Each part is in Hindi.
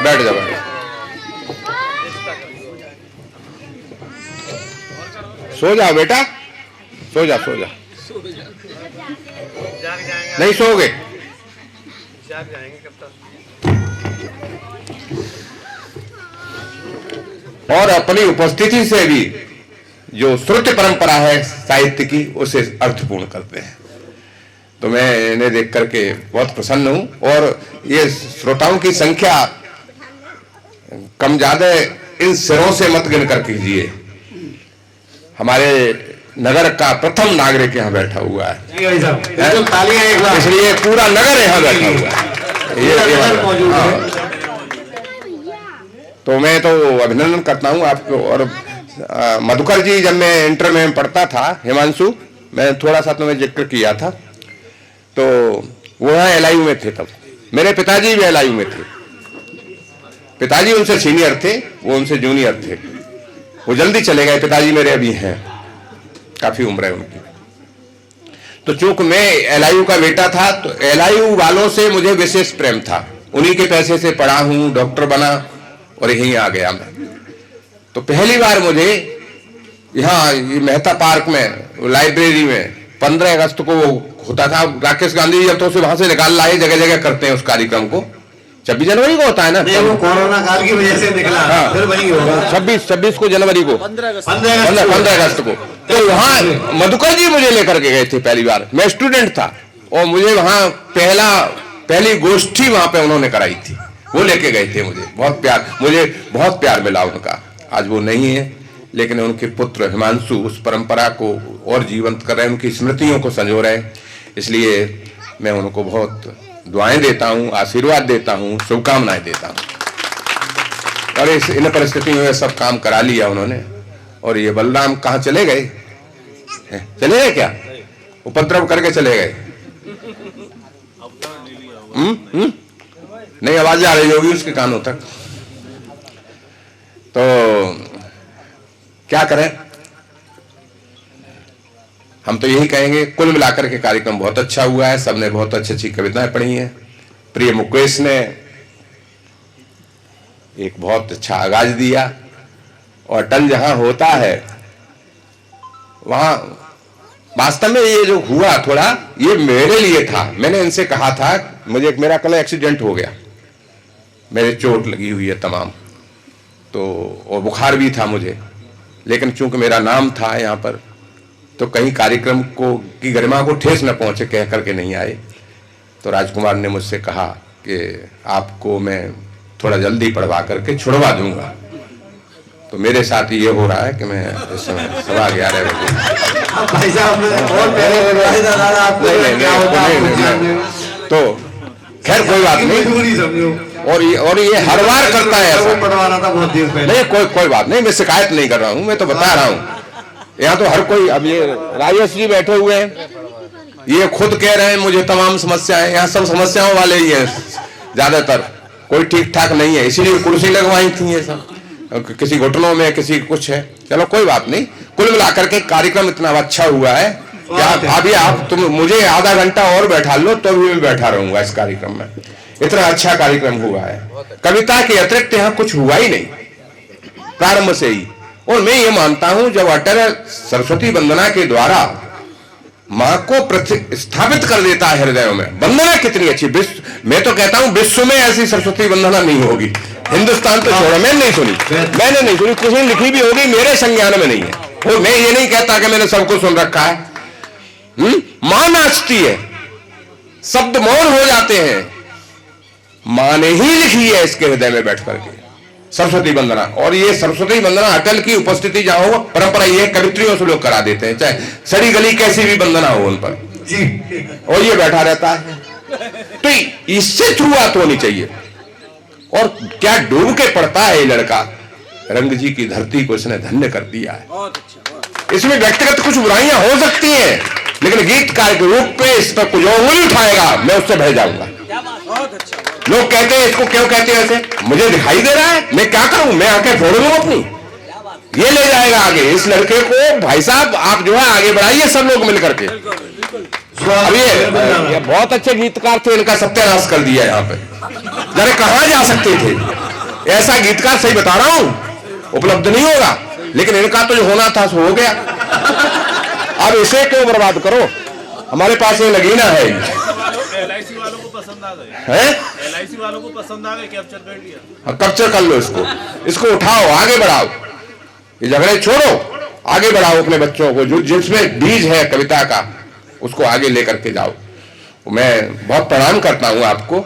बैठ जा बैठ। सो जाओ बेटा, सो जा सो जा। नहीं सोओगे? और अपनी उपस्थिति से भी जो श्रुति परंपरा है साहित्य की उसे अर्थपूर्ण करते हैं। तो मैं इन्हें देख करके बहुत प्रसन्न हूं। और ये श्रोताओं की संख्या कम ज्यादा इन सिरों से मत गिन कर कीजिए। हमारे नगर का प्रथम नागरिक यहाँ बैठा हुआ है, इसलिए पूरा नगर यहाँ बैठा हुआ है। तो मैं तो अभिनंदन करता हूँ आपको। और मधुकर जी, जब मैं इंटर में पढ़ता था, हिमांशु, मैं थोड़ा सा तुम्हें जिक्र किया था, तो वो यहाँ एलआईयू में थे। तब मेरे पिताजी भी एलआईयू में थे। पिताजी उनसे सीनियर थे, वो उनसे जूनियर थे। वो जल्दी चले गए, पिताजी मेरे अभी हैं, काफी उम्र है उनकी। तो चूंकि मैं एलआईयू का बेटा था, तो एलआईयू वालों से मुझे विशेष प्रेम था। उन्हीं के पैसे से पढ़ा हूं, डॉक्टर बना और यहीं आ गया मैं। तो पहली बार मुझे यहाँ मेहता पार्क में लाइब्रेरी में 15 अगस्त को होता था, राकेश गांधी जी अब तो उसे वहां से निकाल लाए, जगह जगह करते हैं उस कार्यक्रम को। 26 जनवरी को होता है ना, वो कोरोना काल की वजह से निकला। हाँ, फिर वही होगा 26 को जनवरी को, 15 अगस्त को। तो वहाँ मधुकर जी मुझे लेकर के गए थे पहली बार। मैं स्टूडेंट था और मुझे वहाँ पहली गोष्ठी वहाँ पे उन्होंने कराई थी, वो लेके गए थे मुझे। मुझे बहुत प्यार मिला उनका। आज वो नहीं है, लेकिन उनके पुत्र हिमांशु उस परंपरा को और जीवंत कर रहे हैं, उनकी स्मृतियों को संजो रहे हैं। इसलिए मैं उनको बहुत दुआएं देता हूं, आशीर्वाद देता हूं, शुभकामनाएं देता हूं। और इन परिस्थितियों में सब काम करा लिया उन्होंने। और ये बलराम कहाँ चले गए? चले गए क्या? उपद्रव करके चले गए? नहीं, आवाज आ रही होगी उसके कानों तक। तो क्या करें, हम तो यही कहेंगे, कुल मिलाकर के कार्यक्रम बहुत अच्छा हुआ है। सबने बहुत अच्छी अच्छी कविताएं पढ़ी हैं। प्रिय मुकेश ने एक बहुत अच्छा आगाज दिया। और अटल जहां होता है वहां वास्तव में ये जो हुआ थोड़ा, ये मेरे लिए था। मैंने इनसे कहा था, मेरा कल एक्सीडेंट हो गया, मेरे चोट लगी हुई है तमाम, तो और बुखार भी था मुझे, लेकिन चूंकि मेरा नाम था यहाँ पर, तो कहीं कार्यक्रम की गरिमा को ठेस न पहुंचे कह करके नहीं आए। तो राजकुमार ने मुझसे कहा कि आपको मैं थोड़ा जल्दी पढ़वा करके छुड़वा दूंगा। तो मेरे साथ ये हो रहा है कि मैं इस समय 11:15 बजे, तो खैर कोई बात नहीं। और ये हर बार करता है ऐसा। नहीं, कोई बात नहीं, मैं शिकायत नहीं कर रहा हूँ, मैं तो बता रहा हूँ। यहाँ तो हर कोई, अब ये राजेश जी बैठे हुए हैं, ये खुद कह रहे हैं मुझे तमाम समस्याएं, यहाँ सब समस्याओं वाले ही हैं ज्यादातर, कोई ठीक ठाक नहीं है, इसीलिए कुर्सी लगवाई थी ये सब, किसी घुटनों में किसी कुछ है। चलो कोई बात नहीं, कुल मिलाकर के कार्यक्रम इतना अच्छा हुआ है कि अभी तुम मुझे आधा घंटा और बैठा लो तो भी मैं बैठा रहूंगा इस कार्यक्रम में। इतना अच्छा कार्यक्रम हुआ है। कविता के अतिरिक्त यहाँ कुछ हुआ ही नहीं प्रारंभ से ही। और मैं ये मानता हूं, जब अटल सरस्वती वंदना के द्वारा मां को प्रतिस्थापित कर देता है हृदयों में, वंदना कितनी अच्छी। मैं तो कहता हूं विश्व में ऐसी सरस्वती वंदना नहीं होगी, हिंदुस्तान तो छोड़ो, मैंने नहीं सुनी, कुछ नहीं लिखी भी होगी, मेरे संज्ञान में नहीं है। और मैं ये नहीं कहता कि मैंने सबको सुन रखा है। मां नाचती है, शब्द मौन हो जाते हैं, मां ने ही लिखी है इसके हृदय में बैठ करके सरस्वती वंदना। और ये सरस्वती वंदना अटल की उपस्थिति जहां हो, परंपरा ये कवित्रियों से लोग करा देते हैं, चाहे सड़ी गली कैसी भी वंदना हो उन पर, और ये बैठा रहता है। तो इससे शुरुआत होनी चाहिए। और क्या डूब के पड़ता है ये लड़का, रंग जी की धरती को इसने धन्य कर दिया है। इसमें व्यक्तिगत कुछ बुराइयां हो सकती हैं, लेकिन गीतकार के रूप पे इस पर कुछ उंगली उठाएगा मैं उससे बह जाऊंगा। लोग कहते हैं इसको क्यों कहते हैं ऐसे, मुझे दिखाई दे रहा है, मैं क्या करूं, मैं आंखें फोड़ लूं अपनी, ये ले जाएगा आगे इस लड़के को। भाई साहब आप जो है आगे बढ़ाइए सब लोग मिलकर के। अब ये बहुत अच्छे गीतकार थे, इनका सत्यानाश कर दिया यहाँ पे, जरा कहाँ जा सकते थे। ऐसा गीतकार सही बता रहा हूं, उपलब्ध नहीं होगा, लेकिन इनका तो जो होना था सो हो गया। अब इसे क्यों बर्बाद करो, हमारे पास ये नगीना है। LIC वालों को पसंद आ गए, LIC वालों को पसंद आ गए, कैप्चर कर लिया। कैप्चर कर लो इसको उठाओ, आगे बढ़ाओ, ये झगड़े छोड़ो, आगे बढ़ाओ अपने बच्चों को, जो जिसमें बीज है कविता का उसको आगे लेकर के जाओ। मैं बहुत प्रणाम करता हूं आपको,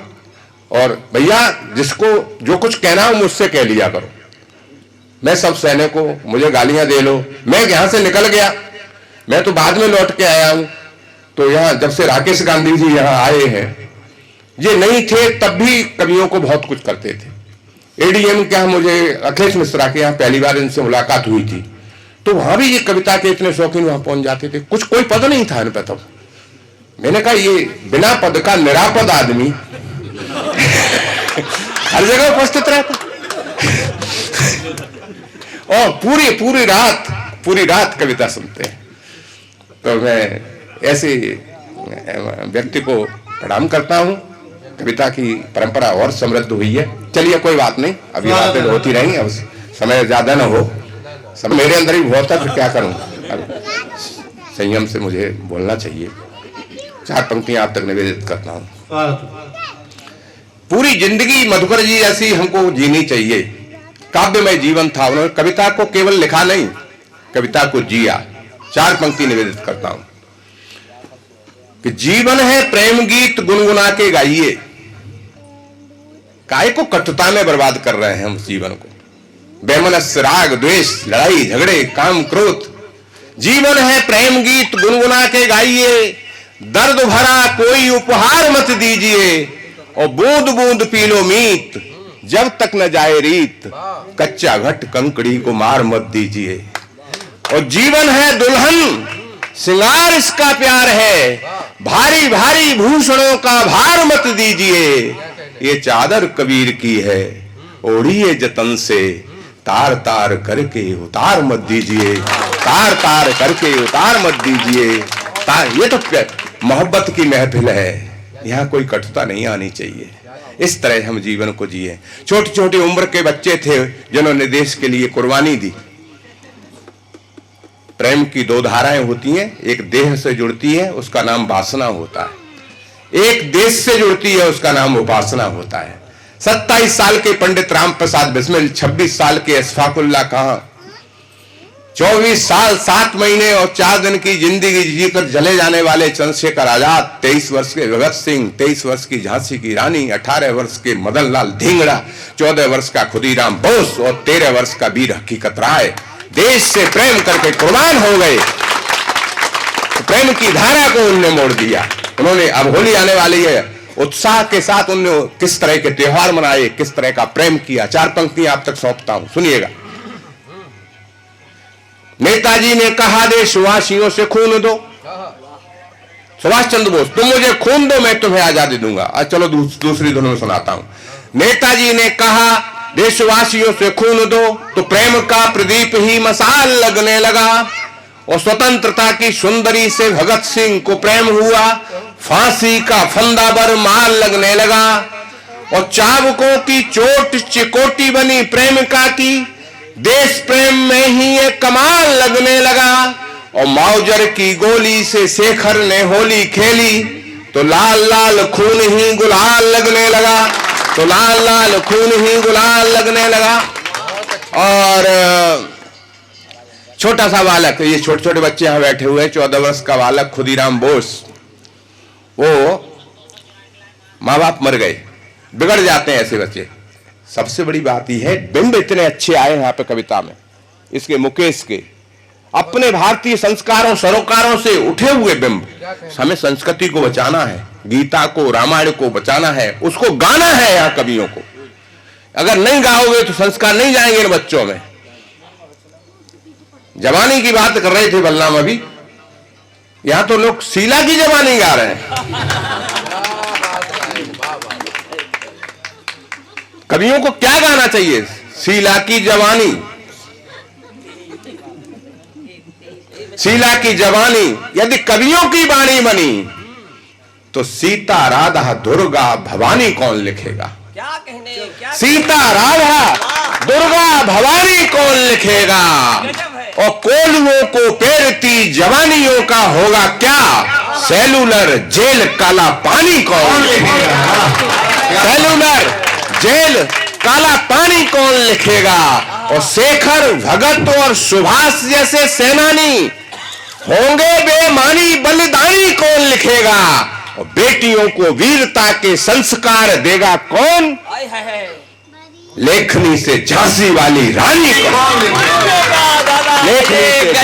और भैया जिसको जो कुछ कहना हो मुझसे कह लिया करो, मैं सब सहने को, मुझे गालियां दे लो, मैं यहां से निकल गया, मैं तो बाद में लौट के आया हूं। तो यहां जब से राकेश गांधी जी यहां आए हैं, ये नहीं थे तब भी कवियों को बहुत कुछ करते थे। ADM क्या, मुझे अखिलेश मिश्रा के यहाँ पहली बार इनसे मुलाकात हुई थी, तो वहां भी ये कविता के इतने शौकीन वहां पहुंच जाते थे, कुछ कोई पद नहीं था इन पे। तब मैंने कहा ये बिना पद का निरापद आदमी हर जगह उपस्थित रहता, और पूरी रात कविता सुनते हैं। तो मैं ऐसे व्यक्ति को प्रणाम करता हूं। कविता की परंपरा और समृद्ध हुई है। चलिए कोई बात नहीं, अभी बातें होती रहेंगी, अब समय ज्यादा ना हो, सब मेरे अंदर ही बहुत है, फिर क्या करूं, अब संयम से मुझे बोलना चाहिए। 4 पंक्तियां आप तक निवेदित करता हूं। पूरी जिंदगी मधुकर जी ऐसी हमको जीनी चाहिए। काव्यमय जीवन था, उन्होंने कविता को केवल लिखा नहीं, कविता को जिया। 4 पंक्ति निवेदित करता हूं कि जीवन है प्रेम गीत गुनगुना के गाइए। काय को कटुता में बर्बाद कर रहे हैं हम जीवन को, बेमनस्य राग द्वेष लड़ाई झगड़े काम क्रोध। जीवन है प्रेम गीत गुनगुना के गाइए, दर्द भरा कोई उपहार मत दीजिए, और बूंद बूंद पी लो मीत जब तक न जाए रीत, कच्चा घट कंकड़ी को मार मत दीजिए। और जीवन है दुल्हन सिंगार इसका प्यार है, भारी भारी भूषणों का भार मत दीजिए। ये चादर कबीर की है, ओढ़िए जतन से, तार तार करके उतार मत दीजिए, तार तार करके उतार मत दीजिए। ये तो मोहब्बत की महफिल है, यहाँ कोई कटुता नहीं आनी चाहिए। इस तरह हम जीवन को जिए। छोटी छोटी उम्र के बच्चे थे जिन्होंने देश के लिए कुर्बानी दी। प्रेम की 2 धाराएं होती हैं, एक देह से जुड़ती है उसका नाम वासना होता है, एक देश से जुड़ती है उसका नाम उपासना होता है। 27 साल के पंडित राम प्रसाद बिस्मिल, 26 साल के अशफाकुल्ला खां, 24 साल 7 महीने और 4 दिन की जिंदगी जीकर जले जाने वाले चंद्रशेखर आजाद, 23 वर्ष के भगत सिंह, 23 वर्ष की झांसी की रानी, 18 वर्ष के मदन लाल धिंगड़ा, 14 वर्ष का खुदीराम बोस और 13 वर्ष का वीर हकीकत राय देश से प्रेम करके कुर्बान हो गए। तो प्रेम की धारा को उनने मोड़ दिया। उन्होंने, अब होली आने वाली है, उत्साह के साथ उन्होंने किस तरह के त्योहार मनाए, किस तरह का प्रेम किया। 4 पंक्तियां आप तक सौंपता हूं, सुनिएगा। नेताजी ने कहा देशवासियों से खून दो, सुभाष चंद्र बोस, तुम मुझे खून दो मैं तुम्हें आजादी दूंगा। चलो दूसरी धुन में सुनाता हूं। नेताजी ने कहा देशवासियों से खून दो, तो प्रेम का प्रदीप ही मसाल लगने लगा, और स्वतंत्रता की सुंदरी से भगत सिंह को प्रेम हुआ, फांसी का फंदा बर माल लगने लगा, और चाबुकों की चोट चिकोटी बनी प्रेमिका की, देश प्रेम में ही एक कमाल लगने लगा, और माउजर की गोली से शेखर ने होली खेली, तो लाल लाल खून ही गुलाल लगने लगा, तो लाल लाल खून ही गुलाल लगने लगा। और छोटा सा बालक, ये छोटे छोटे बच्चे यहां बैठे हुए, 14 वर्ष का बालक खुदीराम बोस, वो माँ बाप मर गए, बिगड़ जाते हैं ऐसे बच्चे। सबसे बड़ी बात यह है, बिंब इतने अच्छे आए यहाँ पे कविता में, इसके मुकेश के, अपने भारतीय संस्कारों सरोकारों से उठे हुए बिंब। हमें संस्कृति को बचाना है, गीता को रामायण को बचाना है, उसको गाना है यहाँ कवियों को। अगर नहीं गाओगे तो संस्कार नहीं जाएंगे इन बच्चों में। जवानी की बात कर रहे थे बलराम अभी, यहां तो लोग शीला की जवानी गा रहे हैं। कवियों को क्या गाना चाहिए? शीला की जवानी, शीला की जवानी यदि कवियों की वाणी बनी तो सीता राधा दुर्गा भवानी कौन लिखेगा? क्या कहने, क्या सीता राधा दुर्गा भवानी कौन लिखेगा? और कोलुओं को पेरती जवानियों का होगा क्या? सेलुलर जेल काला पानी कौन लिखेगा? सेलुलर जेल काला पानी कौन लिखेगा? और शेखर भगत और सुभाष जैसे सेनानी होंगे बेमानी बलिदानी कौन लिखेगा? और बेटियों को वीरता के संस्कार देगा कौन? आय है लेखनी से झांसी वाली रानी कौन लिखेगा? लेखनी से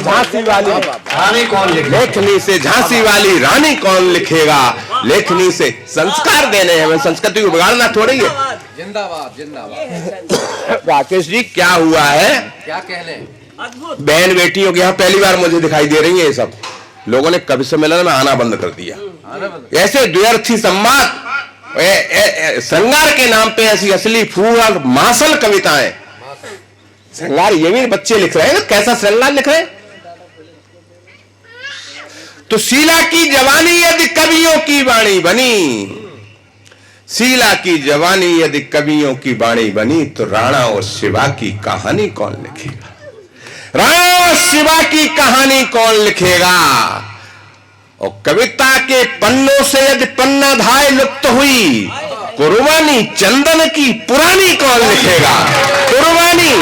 झांसी वाली रानी कौन लिखेगा? लेखनी से झांसी वाली रानी कौन लिखेगा? लेखनी से संस्कार देने हैं, संस्कृति को बिगाड़ना थोड़ी है। जिंदाबाद जिंदाबाद। राकेश जी क्या हुआ है? क्या कहने? अद्भुत। बहन बेटियों के यहाँ पहली बार मुझे दिखाई दे रही है ये सब। लोगों ने कवि सम्मेलन में आना बंद कर दिया। ऐसे द्व्यर्थी सम्माद श्रृंगार के नाम पे ऐसी असली फूल और मासल कविताएं। श्रृंगार ये भी बच्चे लिख रहे हैं, कैसा श्रृंगार लिख रहे हैं? तो शीला की जवानी यदि कवियों की वाणी बनी, शीला की जवानी यदि कवियों की वाणी बनी, तो राणा और शिवा की कहानी कौन लिखेगा? राणा और शिवा की कहानी कौन लिखेगा? और कविता के पन्नों से यदि पन्ना धाय लुप्त हुई, कुर्बानी चंदन की पुरानी कौन लिखेगा? कुर्बानी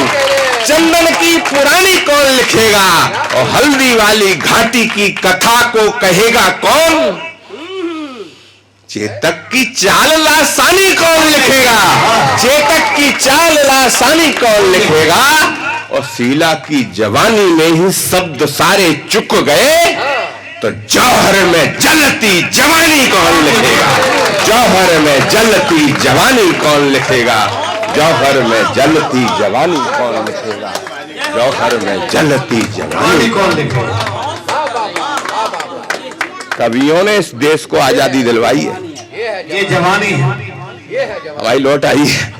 चंदन की पुरानी कौन लिखेगा? और हल्दी वाली घाटी की कथा को कहेगा कौन? चेतक की चाल लासानी कौन लिखेगा? चेतक की चाल लासानी कौन लिखेगा? और शीला की जवानी में ही शब्द सारे चुक गए, तो जौहर में जलती जवानी कौन लिखेगा? जौहर में जलती जवानी कौन लिखेगा? जौहर में जलती जवानी कौन लिखेगा? जौहर में जलती जवानी कौन लिखेगा? कवियों ने इस देश को आजादी दिलवाई है। ये जवानी है, हमारी लौट आई है।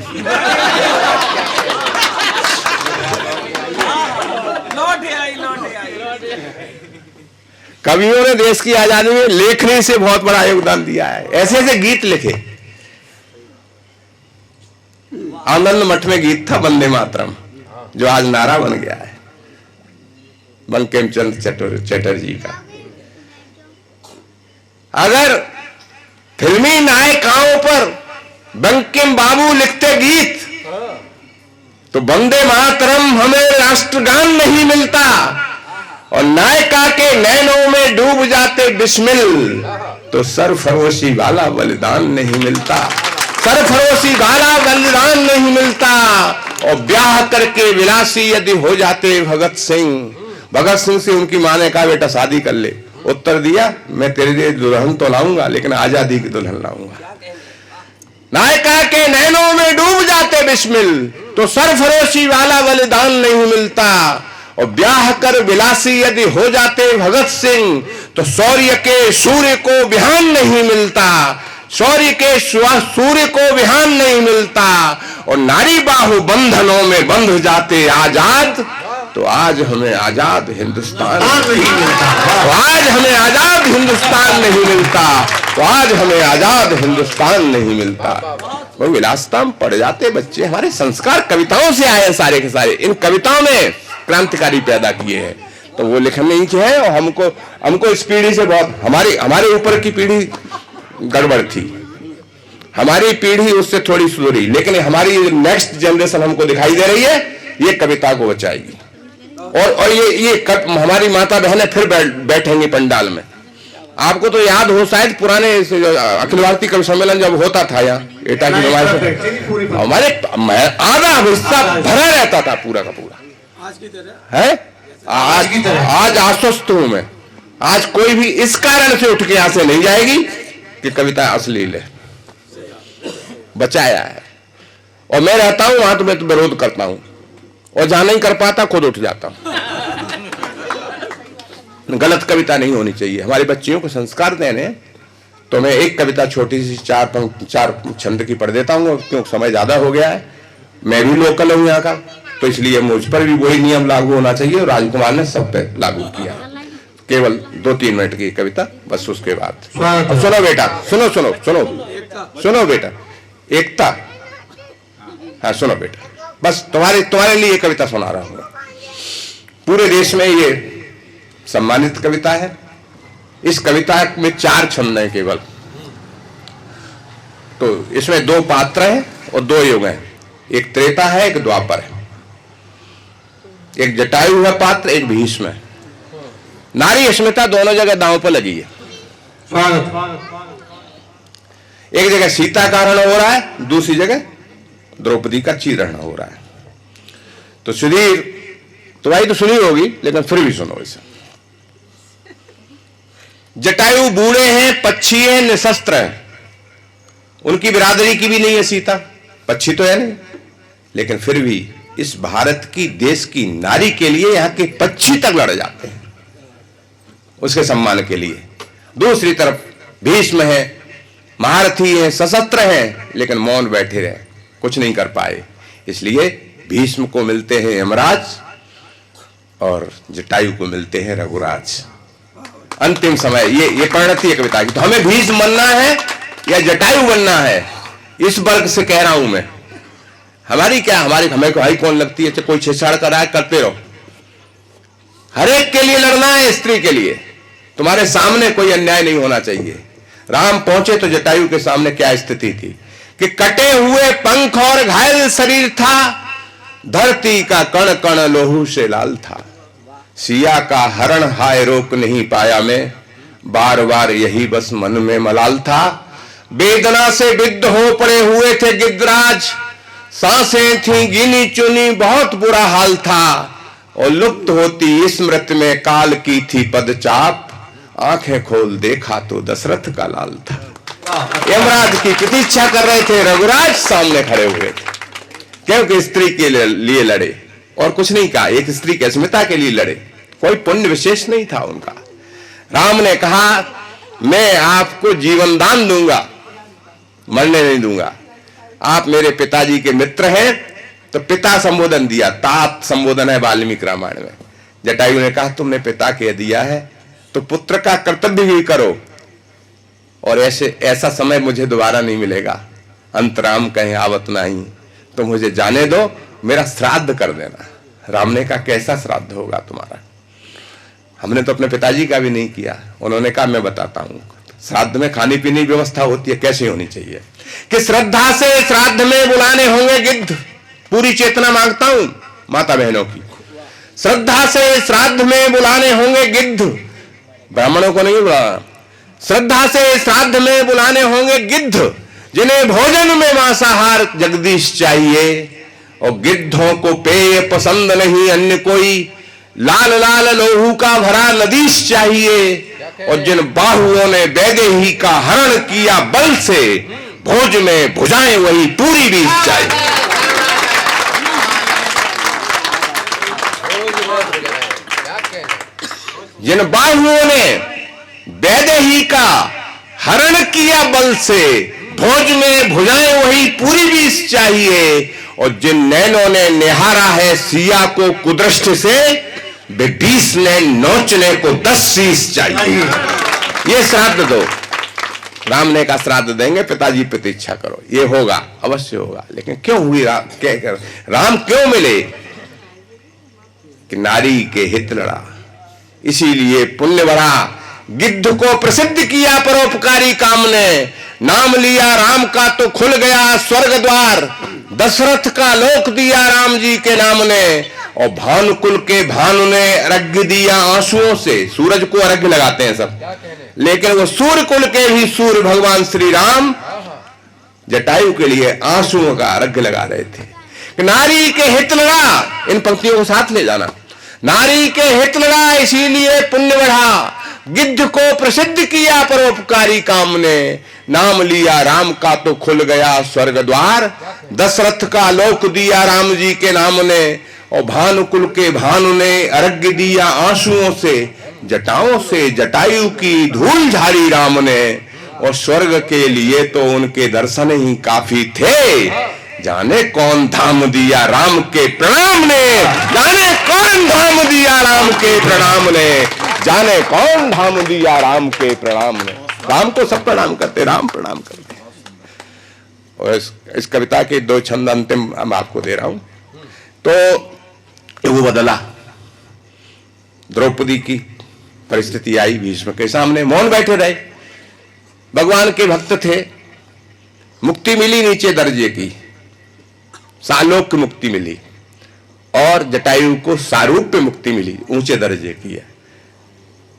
कवियों ने देश की आजादी में लेखनी से बहुत बड़ा योगदान दिया है। ऐसे ऐसे गीत लिखे। आनंद मठ में गीत था वंदे मातरम, जो आज नारा बन गया है बंकिम चंद्र चटर्जी का। अगर फिल्मी नायिकाओं पर बंकिम बाबू लिखते गीत, तो वंदे मातरम हमें राष्ट्रगान नहीं मिलता। और नायिका के नैनों में डूब जाते बिस्मिल, तो सरफरोशी वाला बलिदान नहीं मिलता। सरफरोशी वाला बलिदान नहीं मिलता। और ब्याह करके विलासी यदि हो जाते भगत सिंह से उनकी माँ ने कहा बेटा शादी कर ले। उत्तर दिया मैं तेरे लिए दुल्हन तो लाऊंगा, लेकिन आजादी की दुल्हन लाऊंगा। नायिका के नैनों में डूब जाते बिस्मिल, तो सरफरोशी वाला बलिदान नहीं मिलता। और ब्याह कर विलासी यदि हो जाते भगत सिंह, तो शौर्य के सूर्य को बिहान नहीं मिलता। शौर्य के सूर्य को बिहान नहीं मिलता। और नारी बाहु बंधनों में बंध जाते आजाद, तो आज हमें आजाद हिंदुस्तान नहीं मिलता। तो आज हमें आजाद हिंदुस्तान नहीं मिलता। तो आज हमें आजाद हिंदुस्तान नहीं मिलता। वो विलासता में पड़ जाते बच्चे। हमारे संस्कार कविताओं से आए सारे के सारे। इन कविताओं ने क्रांतिकारी पैदा किए हैं, तो वो लिखने ही है। और हमको इस पीढ़ी से बहुत, हमारे ऊपर की पीढ़ी गड़बड़ थी। हमारी पीढ़ी उससे थोड़ी सुधरी, लेकिन हमारी नेक्स्ट जनरेशन हमको दिखाई दे रही है, ये कविता को बचाएगी। और ये हमारी माता बहनें फिर बैठेंगी पंडाल में। आपको तो याद हो शायद पुराने अखिल भारतीय कवि सम्मेलन जब होता था यहाँ एटा की नुमाइश, हमारे आधा हिस्सा भरा रहता था पूरा का पूरा। आज की तरह है? आज आश्वस्त हूं मैं। आज कोई भी इस कारण से उठ के यहां से नहीं जाएगी कि कविता अश्लील है। बचाया है। और मैं रहता हूं वहां तो मैं तो विरोध करता हूं, और जहां नहीं कर पाता खुद उठ जाता हूं। गलत कविता नहीं होनी चाहिए। हमारी बच्चियों को संस्कार देने, तो मैं एक कविता छोटी सी चार छंद की पढ़ देता हूं, क्योंकि समय ज्यादा हो गया है। मैं भी लोकल हूं यहाँ का, तो इसलिए मुझ पर भी वही नियम लागू होना चाहिए। और राजकुमार ने सब पे लागू किया। केवल 2-3 मिनट की कविता बस। उसके बाद सुनो बेटा, सुनो। सुनो बेटा, एकता। हाँ सुनो बेटा, बस तुम्हारे लिए कविता सुना रहा हूं। पूरे देश में ये सम्मानित कविता है। इस कविता में 4 छंद हैं केवल। तो इसमें 2 पात्र हैं और 2 युग हैं। एक त्रेता है, एक द्वापर है। एक जटायु है पात्र, एक भीष्म है। नारी अस्मिता दोनों जगह दांव पर लगी है। एक जगह सीता का हरण हो रहा है, दूसरी जगह द्रौपदी का चीरहरण हो रहा है। तो सुधीर, तुम्हारी तो सुनी होगी लेकिन फिर भी सुनो इसे। जटायु बूढ़े हैं, पक्षी हैं, निशस्त्र हैं। उनकी बिरादरी की भी नहीं है सीता, पक्षी तो है नहीं, लेकिन फिर भी इस भारत की देश की नारी के लिए यहां के पक्षी तक लड़ जाते हैं उसके सम्मान के लिए। दूसरी तरफ भीष्म है, महारथी हैं, सशस्त्र हैं, लेकिन मौन बैठे रहे, कुछ नहीं कर पाए। इसलिए भीष्म को मिलते हैं यमराज और जटायु को मिलते हैं रघुराज। अंतिम समय ये परिणति है कविता की। तो हमें भीष्म बनना है या जटायु बनना है, इस वर्ग से कह रहा हूं मैं। हमें भाई कौन लगती है, कोई छेड़छाड़ कर रहा है, करते रहो। हर एक के लिए लड़ना है, स्त्री के लिए। तुम्हारे सामने कोई अन्याय नहीं होना चाहिए। राम पहुंचे तो जटायु के सामने क्या स्थिति थी कि कटे हुए पंख और घायल शरीर था, धरती का कण कण लोहू से लाल था। सिया का हरण हाय रोक नहीं पाया मैं, बार बार यही बस मन में मलाल था। वेदना से विद्ध हो पड़े हुए थे गिद्धराज, सांसें थी गिनी चुनी, बहुत बुरा हाल था। और लुप्त होती स्मृति में काल की थी पदचाप, आंखें खोल देखा तो दशरथ का लाल था। यमराज की प्रतीक्षा कर रहे थे, रघुराज सामने खड़े हुए थे, क्योंकि स्त्री के लिए लड़े और कुछ नहीं कहा, एक स्त्री की अस्मिता के लिए लड़े। कोई पुण्य विशेष नहीं था उनका। राम ने कहा मैं आपको जीवन दान दूंगा, मरने नहीं दूंगा। आप मेरे पिताजी के मित्र हैं। तो पिता संबोधन दिया, तात संबोधन है वाल्मीकि रामायण में। जटायु ने कहा तुमने पिता कह दिया है तो पुत्र का कर्तव्य भी करो, और ऐसा समय मुझे दोबारा नहीं मिलेगा। अंतराम कहीं आवत नहीं, तो मुझे जाने दो, मेरा श्राद्ध कर देना। राम ने कहा कैसा श्राद्ध होगा तुम्हारा? हमने तो अपने पिताजी का भी नहीं किया। उन्होंने कहा मैं बताता हूं, श्राद्ध में खाने पीने की व्यवस्था होती है, कैसे होनी चाहिए कि श्रद्धा से श्राद्ध में बुलाने होंगे गिद्ध। पूरी चेतना मांगता हूं माता बहनों की। श्रद्धा से श्राद्ध में बुलाने होंगे गिद्ध, ब्राह्मणों को नहीं बुलाना। श्रद्धा से श्राद्ध में बुलाने होंगे गिद्ध, जिन्हें भोजन में मांसाहार जगदीश चाहिए। और गिद्धों को पेय पसंद नहीं अन्य कोई, लाल लाल लोहू का भरा नदीश चाहिए। और जिन बाहुओं ने वैदेही का हरण किया बल से, भोज में भुजाएं वही पूरी बीज चाहिए। जिन बाहुओं ने वैदेही का हरण किया बल से, भोज में भुजाएं वही पूरी बीज चाहिए। और जिन नैनों ने निहारा है सिया को कुदृष्टि से, वे 20 ने नोचने को 10 शीश चाहिए। ये श्राद्ध दो। राम ने कहा श्राद्ध देंगे, पिताजी प्रतीक्षा करो, ये होगा, अवश्य होगा। लेकिन क्यों हुई राम क्यों मिले? कि नारी के हित लड़ा, इसीलिए पुण्य बढ़ा। गिद्ध को प्रसिद्ध किया परोपकारी काम ने, नाम लिया राम का तो खुल गया स्वर्ग द्वार। दशरथ का लोक दिया राम जी के नाम ने, और भानुकुल के भानु ने अर्घ्य दिया आंसुओं से। सूरज को अर्घ्य लगाते हैं सब, लेकिन वो सूर्य कुल के भी सूर्य भगवान श्री राम जटायु के लिए आंसुओं का अर्घ्य लगा रहे थे। नारी के हित लगा, इन पंक्तियों को साथ ले जाना। नारी के हित लगा, इसीलिए पुण्य बढ़ा। गिद्ध को प्रसिद्ध किया परोपकारी काम ने, नाम लिया राम का तो खुल गया स्वर्ग द्वार। दशरथ का लोक दिया राम जी के नाम ने, और भानुकुल के भानु ने अर्घ्य दिया आंसुओं से। जटाओं से जटायु की धूल झाड़ी राम ने, और स्वर्ग के लिए तो उनके दर्शन ही काफी थे। जाने कौन धाम दिया राम के प्रणाम ने, जाने कौन धाम दिया राम के प्रणाम ने, जाने कौन धाम दिया राम के प्रणाम ने। राम को सब प्रणाम करते, राम प्रणाम करते। और इस कविता के 2 छंद अंतिम मैं आपको दे रहा हूं। तो वो बदला, द्रौपदी की परिस्थिति आई, भीष्म के सामने मौन बैठे रहे, भगवान के भक्त थे, मुक्ति मिली नीचे दर्जे की, सालोक की मुक्ति मिली, और जटायु को सारूप्य मुक्ति मिली, ऊंचे दर्जे की है।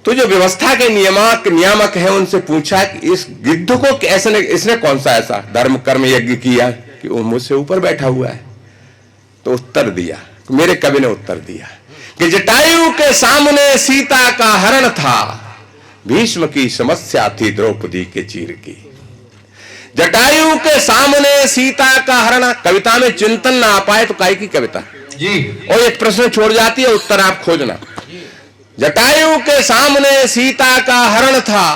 तो जो व्यवस्था के नियामक है उनसे पूछा कि इस गिद्ध को कैसे इसने कौन सा ऐसा धर्म कर्म यज्ञ किया कि वो मुझसे ऊपर बैठा हुआ है। तो उत्तर दिया, मेरे कवि ने उत्तर दिया कि जटायु के सामने सीता का हरण था, भीष्म की समस्या थी द्रौपदी के चीर की। जटायु के सामने सीता का हरण, कविता में चिंतन ना आ पाए तो काहे की कविता जी। और एक प्रश्न छोड़ जाती है, उत्तर आप खोजना। जटायु के सामने सीता का हरण था,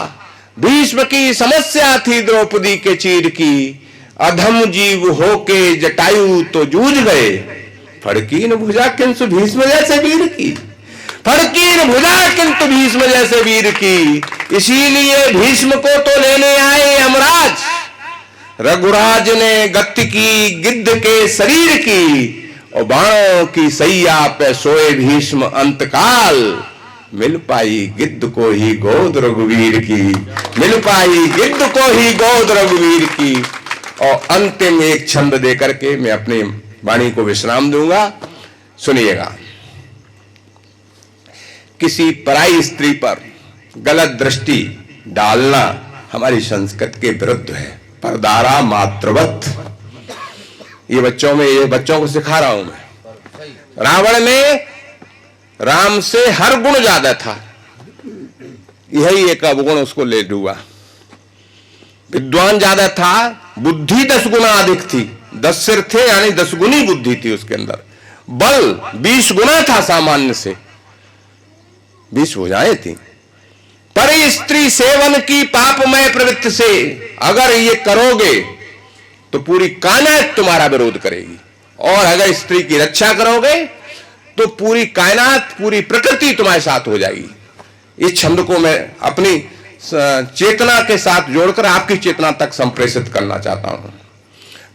भीष्म की समस्या थी द्रौपदी के चीर की। अधम जीव होके जटायु तो जूझ गए, फड़की न भुजा किंतु भीष्म जैसे वीर की, फड़की न भुजा किंतु भीष्म जैसे वीर की। इसीलिए भीष्म को तो लेने आए यमराज, रघुराज ने गति की गिद्ध के शरीर की। और बाणों की सैया पे सोए भीष्म अंतकाल, मिल पाई गिद्ध को ही गोद रघुवीर की, मिल पाई गिद्ध को ही गोद रघुवीर की। और अंतिम एक छंद देकर के मैं अपनी वाणी को विश्राम दूंगा, सुनिएगा। किसी पराई स्त्री पर गलत दृष्टि डालना हमारी संस्कृति के विरुद्ध है। परदारा मातृवत, ये बच्चों को सिखा रहा हूं मैं। रावण में राम से हर गुण ज्यादा था, यही एक अवगुण उसको ले डूबा। विद्वान ज्यादा था, बुद्धि 10 गुना अधिक थी, 10 सिर थे यानी 10 गुनी बुद्धि थी उसके अंदर। बल 20 गुना था सामान्य से, 20 भुजाएं थी। पर स्त्री सेवन की पापमय प्रवृत्ति से अगर ये करोगे तो पूरी कायनात तुम्हारा विरोध करेगी, और अगर स्त्री की रक्षा करोगे तो पूरी कायनात, पूरी प्रकृति तुम्हारे साथ हो जाएगी। इस छंद को मैं अपनी चेतना के साथ जोड़कर आपकी चेतना तक संप्रेषित करना चाहता हूं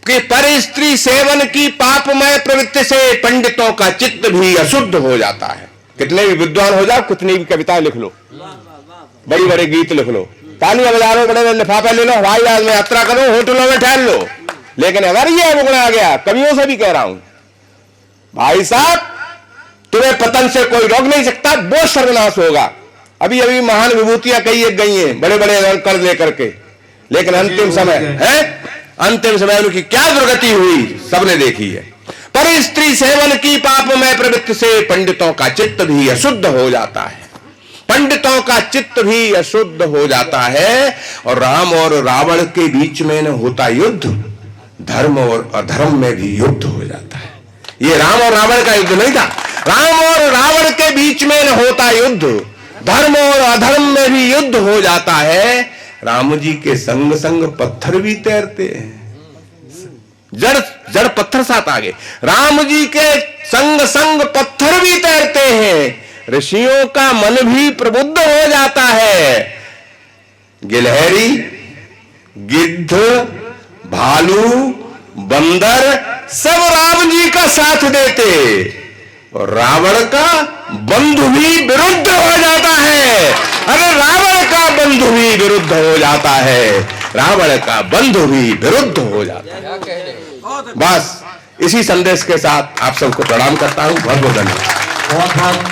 कि पर स्त्री सेवन की पापमय प्रवृत्ति से पंडितों का चित्त भी अशुद्ध हो जाता है। कितने भी विद्वान हो जाओ, कितनी भी कविताएं लिख लो, बड़ी बड़े गीत लिख लो, तालियां बजा लो, बड़े बड़े लिफाफे ले लो, हवाई जहाज में यात्रा करो, होटलों में ठहर लो, लेकिन अगर ये अवगुण आ गया, कवियों से भी कह रहा हूं, भाई साहब तुम्हें पतन से कोई रोक नहीं सकता, वो सर्वनाश होगा। अभी अभी महान विभूतियां कई एक गई हैं बड़े बड़े कर्ज लेकर के, लेकिन अंतिम समय है, अंतिम समय उनकी क्या दुर्गति हुई सबने देखी है। पर स्त्री सेवन की पापमय प्रवृत्ति से पंडितों का चित्त भी अशुद्ध हो जाता है, पंडितों का चित्त भी अशुद्ध हो जाता है। और राम और रावण के बीच में न होता युद्ध, धर्म और अधर्म में भी युद्ध हो जाता है। ये राम और रावण का युद्ध नहीं था, राम और रावण के बीच में न होता युद्ध, धर्म और अधर्म में भी युद्ध हो जाता है। राम जी के संग संग पत्थर भी तैरते हैं, जड़ पत्थर साथ आगे, राम जी के संग संग पत्थर भी तैरते हैं। ऋषियों का मन भी प्रबुद्ध हो जाता है। गिलहरी, गिद्ध, भालू, बंदर सब राम जी का साथ देते, और रावण का बंधु भी विरुद्ध हो जाता है। अरे रावण का बंधु भी विरुद्ध हो जाता है, रावण का बंधु भी विरुद्ध हो जाता है। बस इसी संदेश के साथ आप सबको प्रणाम करता हूं। बहुत बहुत धन्यवाद।